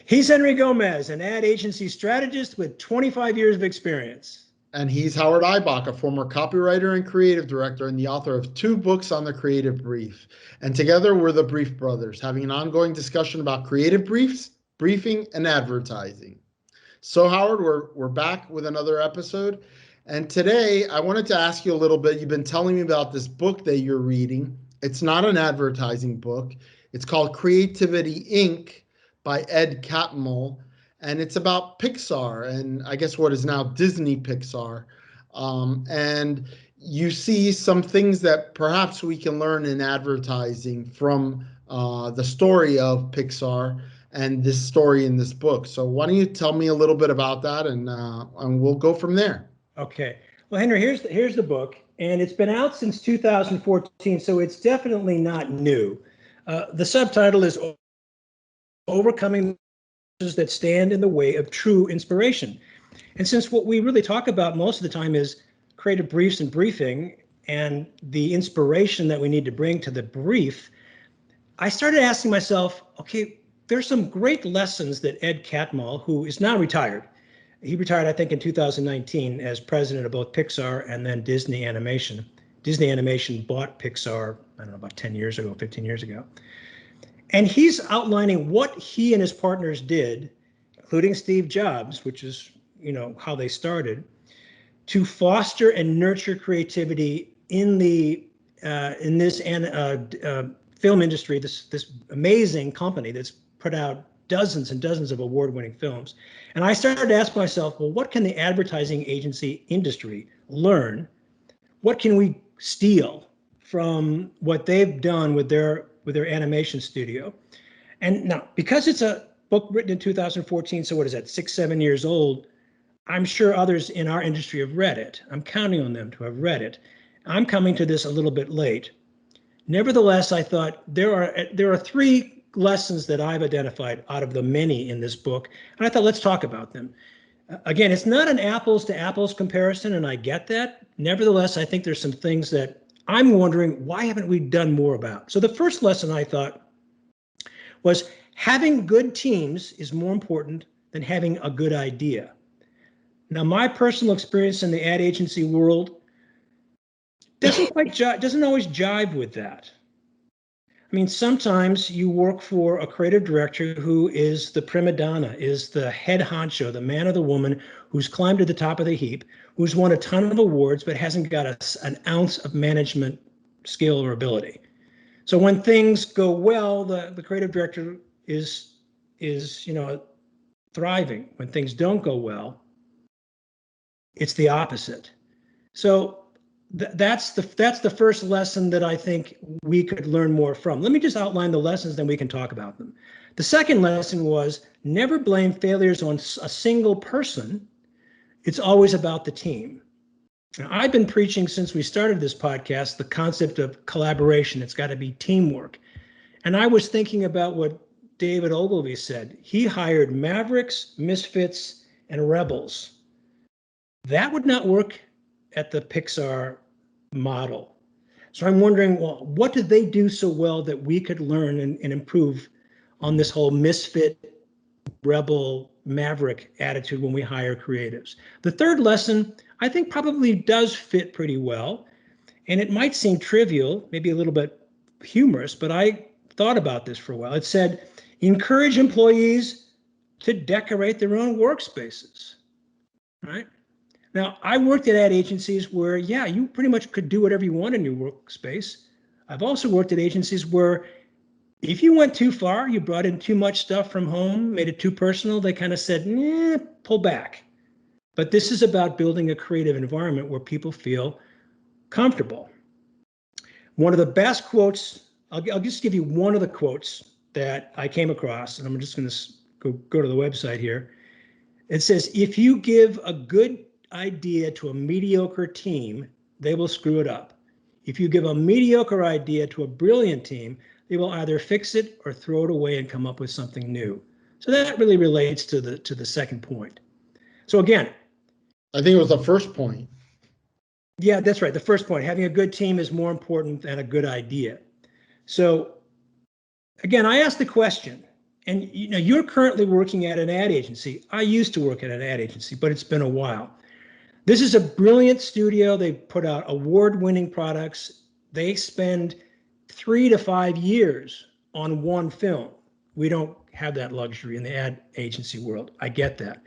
He's Henry Gomez, an ad agency strategist with 25 years of experience. And he's Howard Eibach, a former copywriter and creative director and the author of 2 books on the creative brief. And together we're the Brief Brothers, having an ongoing discussion about creative briefs, briefing, and advertising. So Howard, we're back with another episode. And today I wanted to ask you a little bit. You've been telling me about this book that you're reading. It's not an advertising book. It's called Creativity Inc. by Ed Catmull. And it's about Pixar and I guess what is now Disney Pixar. And you see some things that perhaps we can learn in advertising from the story of Pixar and this story in this book. So why don't you tell me a little bit about that, and we'll go from there. Okay. Well, Henry, here's the book, and it's been out since 2014, so it's definitely not new. The subtitle is Overcoming that Stand in the Way of True Inspiration. And since what we really talk about most of the time is creative briefs and briefing and the inspiration that we need to bring to the brief, I started asking myself, okay, there's some great lessons that Ed Catmull, who is now retired, he retired, I think, in 2019 as president of both Pixar and then Disney Animation. Disney Animation bought Pixar, I don't know, about 10 years ago, 15 years ago. And he's outlining what he and his partners did, including Steve Jobs, which is, how they started, to foster and nurture creativity in the in this film industry, this amazing company that's put out dozens and dozens of award-winning films. And I started to ask myself, well, what can the advertising agency industry learn? What can we steal from what they've done with their animation studio? And now, because it's a book written in 2014, so what is that, 6-7 years old, I'm sure others in our industry have read it. I'm counting on them to have read it. I'm coming to this a little bit late. Nevertheless, I thought there are 3 lessons that I've identified out of the many in this book, and I thought, let's talk about them. Again, it's not an apples to apples comparison, and I get that. Nevertheless, I think there's some things that I'm wondering, why haven't we done more about? So the first lesson I thought was having good teams is more important than having a good idea. Now, my personal experience in the ad agency world doesn't always jive with that. I mean, sometimes you work for a creative director who is the prima donna, is the head honcho, the man or the woman who's climbed to the top of the heap, who's won a ton of awards, but hasn't got an ounce of management skill or ability. So when things go well, the creative director is thriving. When things don't go well, it's the opposite. So that's the first lesson that I think we could learn more from. Let me just outline the lessons, then we can talk about them. The second lesson was never blame failures on a single person. It's always about the team. Now, I've been preaching since we started this podcast the concept of collaboration. It's got to be teamwork. And I was thinking about what David Ogilvy said. He hired mavericks, misfits, and rebels. That would not work at the Pixar model. So I'm wondering, well, what did they do so well that we could learn and improve on this whole misfit, rebel, maverick attitude when we hire creatives? The third lesson, I think, probably does fit pretty well. And it might seem trivial, maybe a little bit humorous, but I thought about this for a while. It said, encourage employees to decorate their own workspaces, right? Now, I worked at ad agencies where, yeah, you pretty much could do whatever you want in your workspace. I've also worked at agencies where if you went too far, you brought in too much stuff from home, made it too personal, they kind of said, pull back. But this is about building a creative environment where people feel comfortable. One of the best quotes, I'll just give you one of the quotes that I came across, and I'm just going to go to the website here. It says, if you give a good idea to a mediocre team, they will screw it up. If you give a mediocre idea to a brilliant team, they will either fix it or throw it away and come up with something new. So that really relates to the second point. So again, I think it was the first point. Yeah, that's right. The first point, having a good team is more important than a good idea. So again, I asked the question, And you're currently working at an ad agency. I used to work at an ad agency, but it's been a while. This is a brilliant studio. They put out award-winning products. They spend 3 to 5 years on one film. We don't have that luxury in the ad agency world. I get that.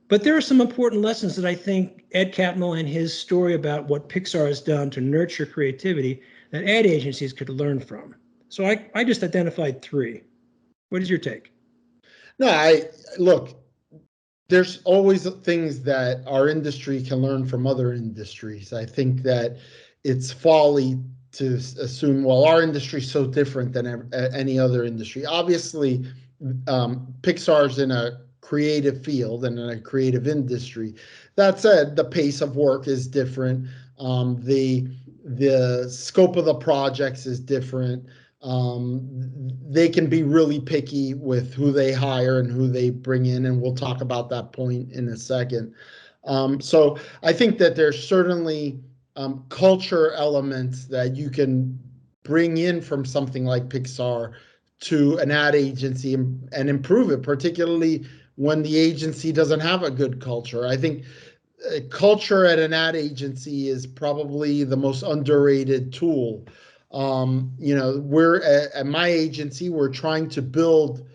But there are some important lessons that I think Ed Catmull and his story about what Pixar has done to nurture creativity that ad agencies could learn from. So I just identified three. What is your take? No, look, there's always things that our industry can learn from other industries. I think that it's folly to assume, well, our industry is so different than any other industry. Obviously, Pixar's in a creative field and in a creative industry. That said, the pace of work is different. The scope of the projects is different. They can be really picky with who they hire and who they bring in, and we'll talk about that point in a second. So I think that there's certainly culture elements that you can bring in from something like Pixar to an ad agency and improve it, particularly when the agency doesn't have a good culture. I think culture at an ad agency is probably the most underrated tool. We're at my agency, we're trying to build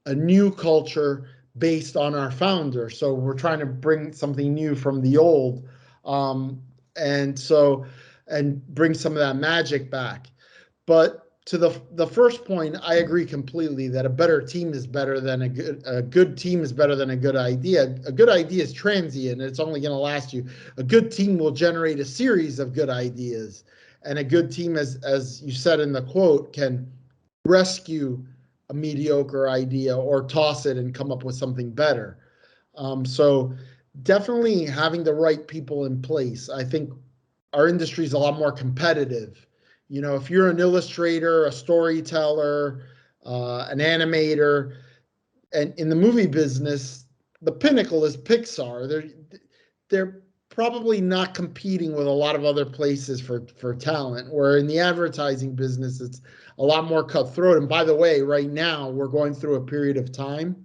a new culture based on our founder. So we're trying to bring something new from the old, and bring some of that magic back. But to the first point, I agree completely that a better team is better than a good team is better than a good idea. A good idea is transient. It's only going to last you. A good team will generate a series of good ideas. And a good team, as you said in the quote, can rescue a mediocre idea or toss it and come up with something better. So definitely having the right people in place. I think our industry is a lot more competitive. If you're an illustrator, a storyteller, an animator, and in the movie business, the pinnacle is Pixar. They're probably not competing with a lot of other places for talent, where in the advertising business, it's a lot more cutthroat. And by the way, right now, we're going through a period of time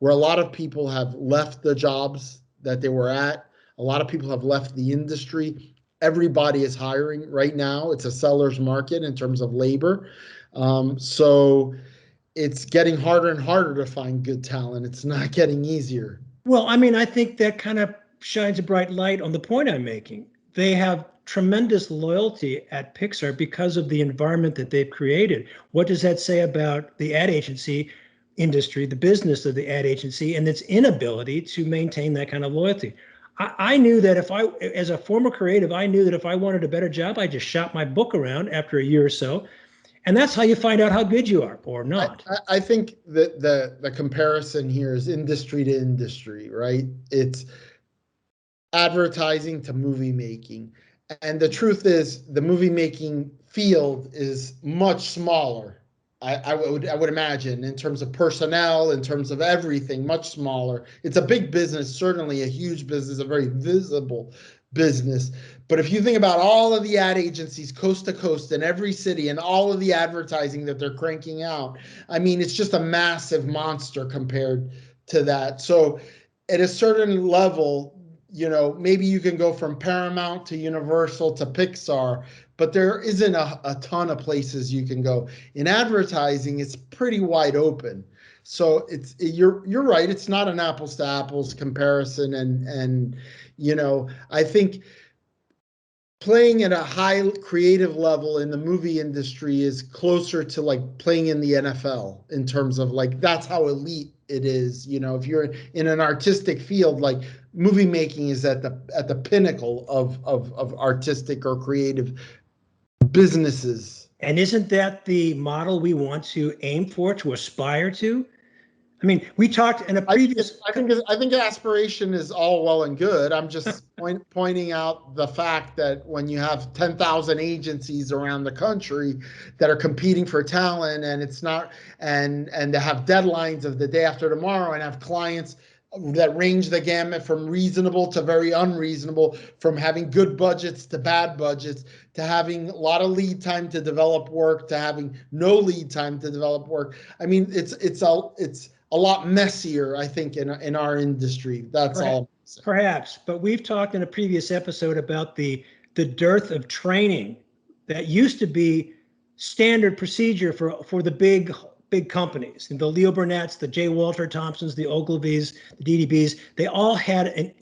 where a lot of people have left the jobs that they were at. A lot of people have left the industry. Everybody is hiring right now. It's a seller's market in terms of labor. So it's getting harder and harder to find good talent. It's not getting easier. Well, I think that kind of shines a bright light on the point I'm making. They have tremendous loyalty at Pixar because of the environment that they've created. What does that say about the ad agency industry, the business of the ad agency, and its inability to maintain that kind of loyalty? I knew that as a former creative, I knew that if I wanted a better job, I just shop my book around after a year or so. And that's how you find out how good you are or not. I think that the comparison here is industry to industry, right? It's advertising to movie making. And the truth is, the movie making field is much smaller. I would imagine, in terms of personnel, in terms of everything, much smaller. It's a big business, certainly a huge business, a very visible business. But if you think about all of the ad agencies coast to coast in every city and all of the advertising that they're cranking out, it's just a massive monster compared to that. So at a certain level, maybe you can go from Paramount to Universal to Pixar, but there isn't a ton of places you can go. In advertising, it's pretty wide open. So you're right. It's not an apples to apples comparison, and I think playing at a high creative level in the movie industry is closer to like playing in the NFL in terms of like that's how elite it is. If you're in an artistic field, like movie making is at the pinnacle of artistic or creative businesses. And isn't that the model we want to aim for, to aspire to? We talked in a previous. I think aspiration is all well and good. I'm just pointing out the fact that when you have 10,000 agencies around the country that are competing for talent, and it's not, and to have deadlines of the day after tomorrow, and have clients that range the gamut from reasonable to very unreasonable, from having good budgets to bad budgets, to having a lot of lead time to develop work, to having no lead time to develop work. I mean, it's a lot messier, I think, in our industry. That's all. Perhaps, but we've talked in a previous episode about the dearth of training that used to be standard procedure for the big companies. And the Leo Burnett's, the J. Walter Thompsons, the Ogilvies, the DDBs, they all had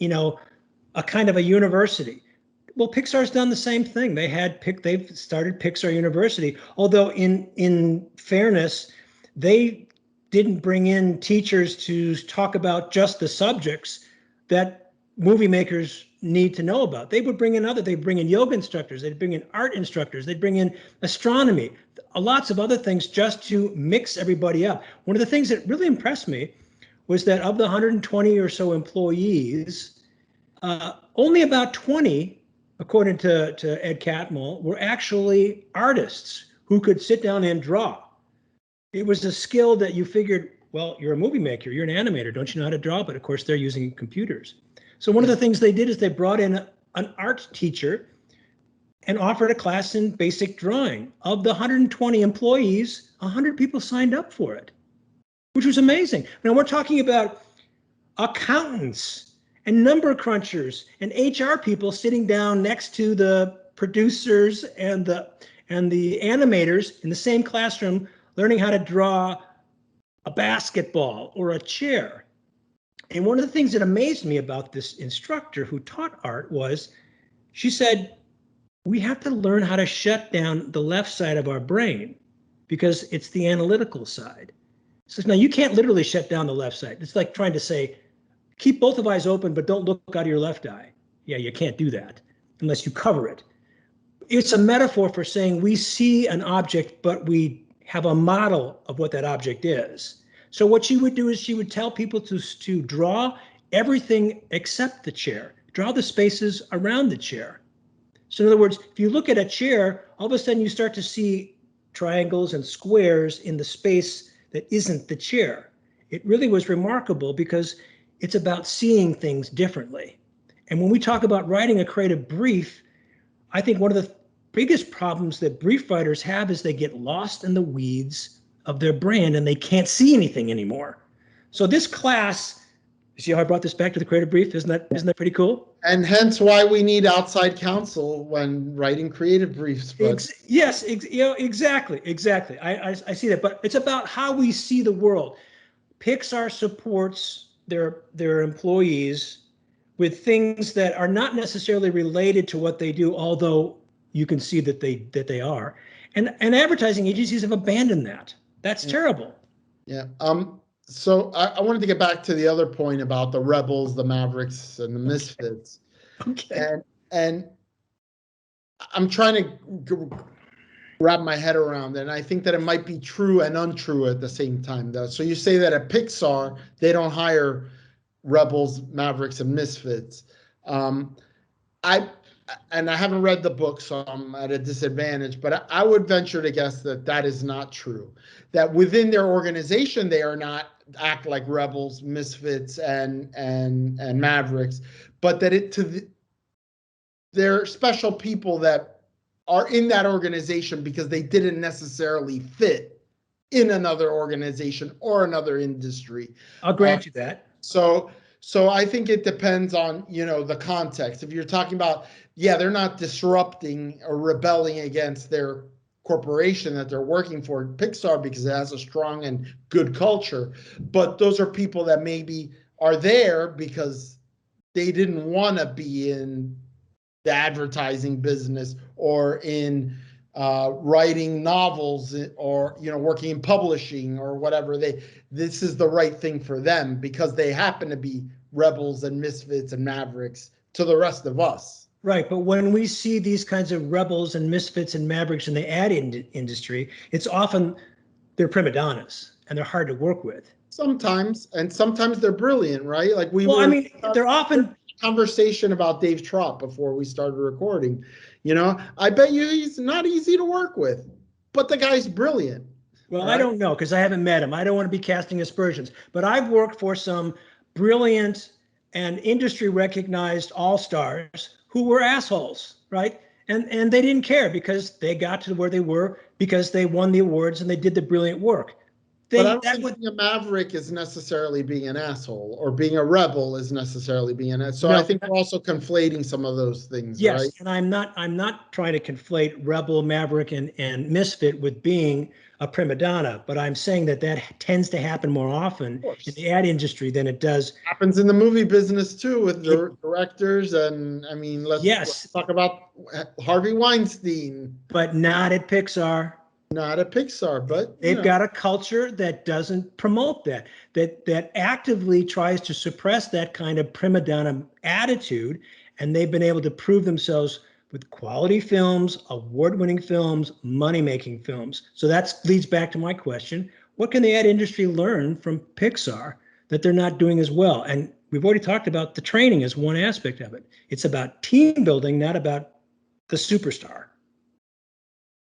a kind of a university. Well, Pixar's done the same thing. They've started Pixar University, although in fairness, they didn't bring in teachers to talk about just the subjects that movie makers need to know about. They'd bring in yoga instructors, they'd bring in art instructors, they'd bring in astronomy, lots of other things just to mix everybody up. One of the things that really impressed me was that of the 120 or so employees, only about 20, according to Ed Catmull, were actually artists who could sit down and draw. It was a skill that you figured, well, you're a movie maker, you're an animator, don't you know how to draw? But of course, they're using computers. So one of the things they did is they brought in an art teacher and offered a class in basic drawing. Of the 120 employees, 100 people signed up for it, which was amazing. Now we're talking about accountants and number crunchers and HR people sitting down next to the producers and the animators in the same classroom, learning how to draw a basketball or a chair. And one of the things that amazed me about this instructor who taught art was, she said, we have to learn how to shut down the left side of our brain because it's the analytical side. So now you can't literally shut down the left side. It's like trying to say, keep both of eyes open, but don't look out of your left eye. Yeah, you can't do that unless you cover it. It's a metaphor for saying we see an object, but we have a model of what that object is. So what she would do is she would tell people to draw everything except the chair, draw the spaces around the chair. So in other words, if you look at a chair, all of a sudden you start to see triangles and squares in the space that isn't the chair. It really was remarkable because it's about seeing things differently. And when we talk about writing a creative brief, I think one of the biggest problems that brief writers have is they get lost in the weeds of their brand and they can't see anything anymore. So this class, you see how I brought this back to the creative brief? Isn't that pretty cool? And hence why we need outside counsel when writing creative briefs. Yes, exactly. I see that, but it's about how we see the world. Pixar supports their employees with things that are not necessarily related to what they do, although you can see that they are. And advertising agencies have abandoned that. That's terrible. Yeah. So I wanted to get back to the other point about the Rebels, the Mavericks, and the Misfits. Okay. And I'm trying to wrap my head around it, and I think that it might be true and untrue at the same time, though. So you say that at Pixar, they don't hire Rebels, Mavericks, and Misfits. I haven't read the book, so I'm at a disadvantage, but I would venture to guess that is not true. That within their organization, they are not act like Rebels, Misfits, and Mavericks, but that they're special people that are in that organization because they didn't necessarily fit in another organization or another industry. I'll grant you that. So I think it depends on, the context. If you're talking about, they're not disrupting or rebelling against their corporation that they're working for, Pixar, because it has a strong and good culture. But those are people that maybe are there because they didn't want to be in the advertising business or in writing novels or working in publishing or whatever. This is the right thing for them because they happen to be Rebels and Misfits and Mavericks to the rest of us. Right, but when we see these kinds of Rebels and Misfits and Mavericks in the ad industry, it's often they're prima donnas and they're hard to work with. Sometimes they're brilliant, right? Like they're often conversation about Dave Trott before we started recording. I bet you he's not easy to work with, but the guy's brilliant. Well, right? I don't know because I haven't met him. I don't want to be casting aspersions, but I've worked for some brilliant and industry recognized all-stars who were assholes, right? And they didn't care because they got to where they were because they won the awards and they did the brilliant work. But I don't think being a maverick is necessarily being an asshole, or being a rebel is necessarily being an asshole. So no, I think we're also conflating some of those things, yes, right? And I'm not trying to conflate rebel, maverick, and misfit with being a prima donna, but I'm saying that tends to happen more often in the ad industry than it does. It happens in the movie business too, with the directors, and I mean, let's talk about Harvey Weinstein. But not at Pixar. Not at Pixar, but they've got a culture that doesn't promote that actively tries to suppress that kind of prima donna attitude, and they've been able to prove themselves with quality films, award-winning films, money-making films. So that leads back to my question: what can the ad industry learn from Pixar that they're not doing as well? And we've already talked about the training as one aspect of it. It's about team building, not about the superstar.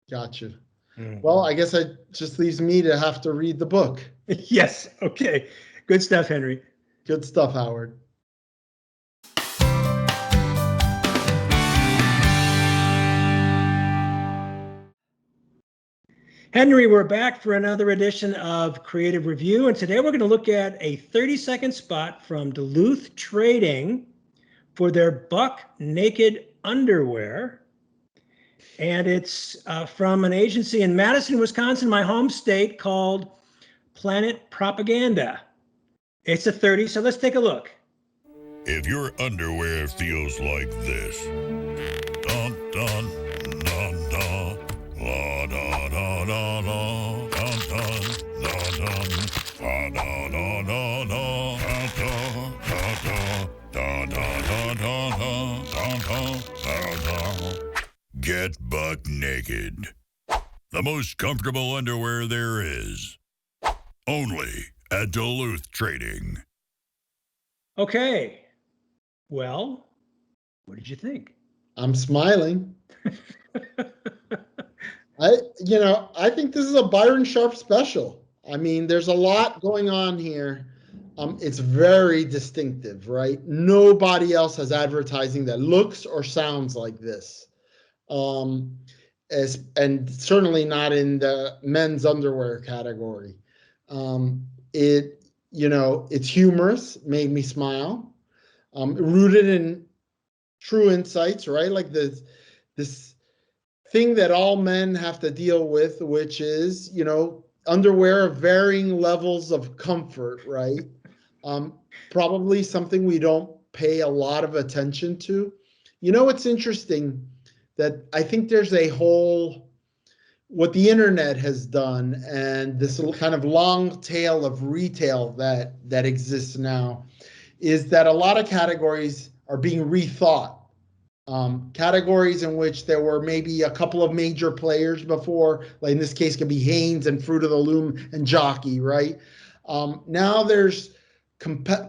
Gotcha. Well, I guess it just leaves me to have to read the book. Yes. Okay. Good stuff, Henry. Good stuff, Howard. Henry, we're back for another edition of Creative Review, and today we're going to look at a 30-second spot from Duluth Trading for their Buck Naked underwear. And it's from an agency in Madison, Wisconsin, my home state, called Planet Propaganda. It's a 30, so let's take a look. If your underwear feels like this, dun, dun, dun, dun, la, da, da, da, da, dun, dun, dun, dun, la, da, da, da, da, da, da, da, da, da, da, da, da, da. Get buck naked. The most comfortable underwear there is. Only at Duluth Trading. Okay. Well, what did you think? I'm smiling. I think this is a Byron Sharp special. I mean, there's a lot going on here. It's very distinctive, right? Nobody else has advertising that looks or sounds like this. And certainly not in the men's underwear category. It's humorous, made me smile. Rooted in true insights, right? Like this thing that all men have to deal with, which is, underwear of varying levels of comfort, right? Probably something we don't pay a lot of attention to. It's interesting that I think there's what the internet has done, and this kind of long tail of retail that exists now, is that a lot of categories are being rethought. Categories in which there were maybe a couple of major players before, like in this case could be Hanes and Fruit of the Loom and Jockey, right? Now there's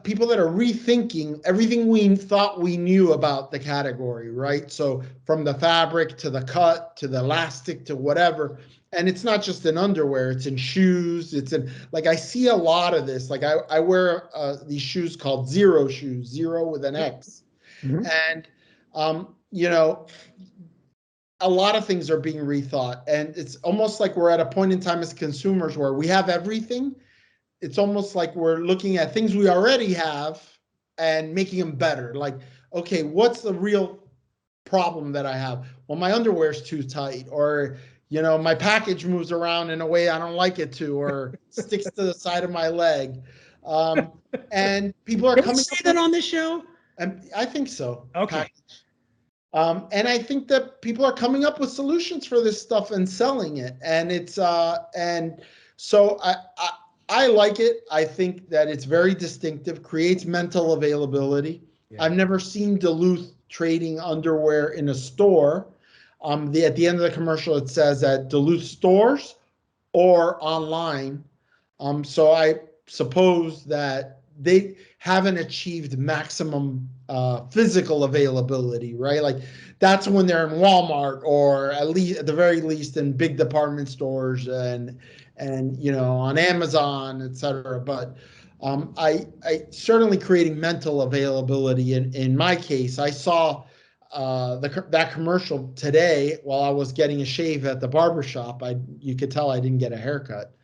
people that are rethinking everything we thought we knew about the category, right? So from the fabric to the cut to the elastic to whatever. And it's not just in underwear, it's in shoes. It's in, like, I see a lot of this. Like I wear these shoes called Zero shoes, Zero with an X. Mm-hmm. And, a lot of things are being rethought. And it's almost like we're at a point in time as consumers where we have everything. It's almost like we're looking at things we already have and making them better. Like, okay, what's the real problem that I have? Well, my underwear's too tight, or, my package moves around in a way I don't like it to, or sticks to the side of my leg. And people are coming. Say that on this show? And I think so. Okay. And I think that people are coming up with solutions for this stuff and selling it. And it's and so I like it. I think that it's very distinctive, creates mental availability. Yeah. I've never seen Duluth Trading underwear in a store. At the end of the commercial, it says at Duluth stores or online. So I suppose that they haven't achieved maximum physical availability, right? Like that's when they're in Walmart, or at the very least in big department stores and on Amazon, et cetera. But I certainly creating mental availability. In my case, I saw that commercial today while I was getting a shave at the barber shop. You could tell I didn't get a haircut,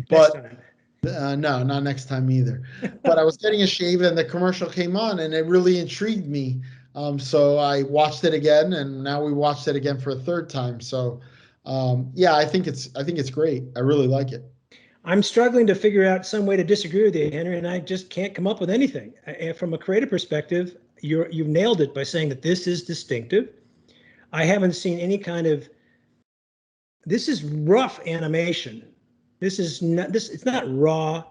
but no, not next time either. But I was getting a shave and the commercial came on and it really intrigued me. So I watched it again, and now we watched it again for a third time. So yeah, I think it's great. I really like it. I'm struggling to figure out some way to disagree with you, Henry, and I just can't come up with anything. From a creative perspective, you've nailed it by saying that this is distinctive. I haven't seen any kind of, this is rough animation. This is not, it's not raw.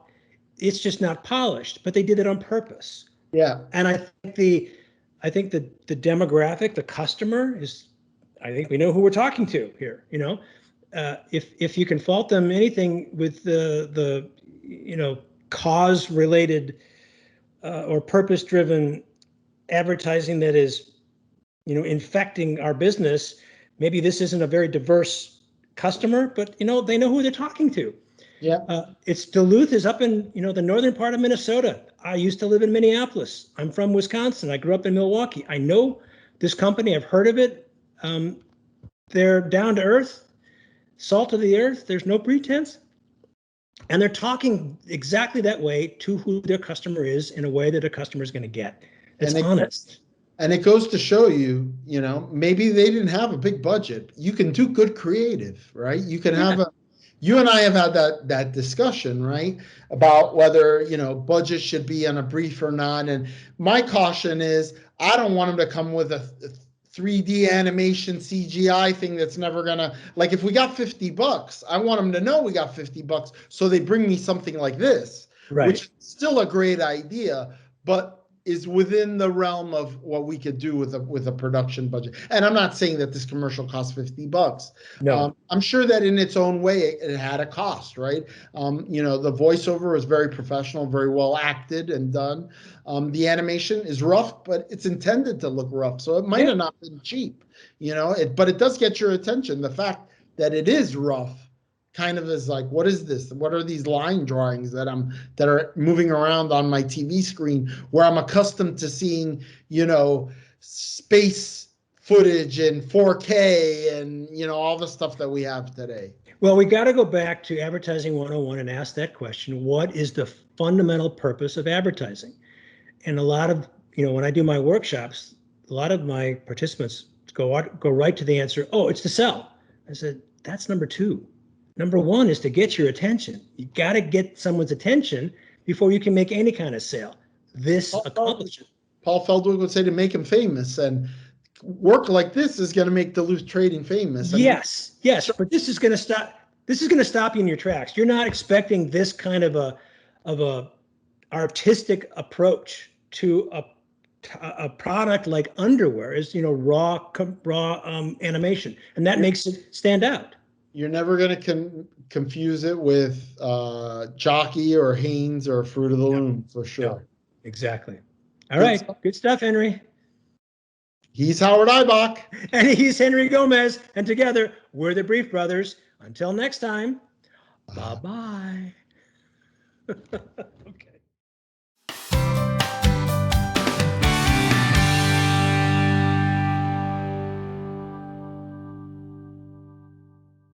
It's just not polished, but they did it on purpose. Yeah. And I think the demographic, the customer is, I think we know who we're talking to here, you know. If you can fault them anything with the cause related or purpose driven advertising that is infecting our business, maybe this isn't a very diverse customer, but they know who they're talking to. Yeah. It's Duluth is up in the northern part of Minnesota. I used to live in Minneapolis. I'm from Wisconsin. I grew up in Milwaukee. I know this company. I've heard of it. They're down to earth. Salt of the earth, there's no pretense. And they're talking exactly that way to who their customer is in a way that a customer is going to get. It's honest. And it goes to show you, maybe they didn't have a big budget. You can do good creative, right? You can have you and I have had that discussion, right? About whether, budget should be on a brief or not. And my caution is I don't want them to come with a 3D animation CGI thing that's never gonna, like, if we got $50, I want them to know we got $50, so they bring me something like this, right, which is still a great idea, but is within the realm of what we could do with a production budget. And I'm not saying that this commercial cost $50. No, I'm sure that in its own way it had a cost, right? The voiceover was very professional, very well acted and done. The animation is rough, but it's intended to look rough, so it might have not been cheap, but it does get your attention. The fact that it is rough kind of is like, what is this? What are these line drawings that are moving around on my TV screen where I'm accustomed to seeing, space footage in 4K and, all the stuff that we have today? Well, we got to go back to Advertising 101 and ask that question. What is the fundamental purpose of advertising? And a lot of, when I do my workshops, a lot of my participants go right to the answer, oh, it's to sell. I said, that's number two. Number one is to get your attention. You got to get someone's attention before you can make any kind of sale. This accomplishes. Paul Feldwick would say to make him famous, and work like this is going to make Duluth Trading famous. Yes, but this is going to stop. This is going to stop you in your tracks. You're not expecting this kind of a artistic approach to a product like underwear is raw animation, and that makes it stand out. You're never going to confuse it with Jockey or Hanes or Fruit of the Loom, for sure. No, exactly. All right. Good stuff, Henry. He's Howard Eibach. And he's Henry Gomez. And together, we're the Brief Brothers. Until next time, bye-bye.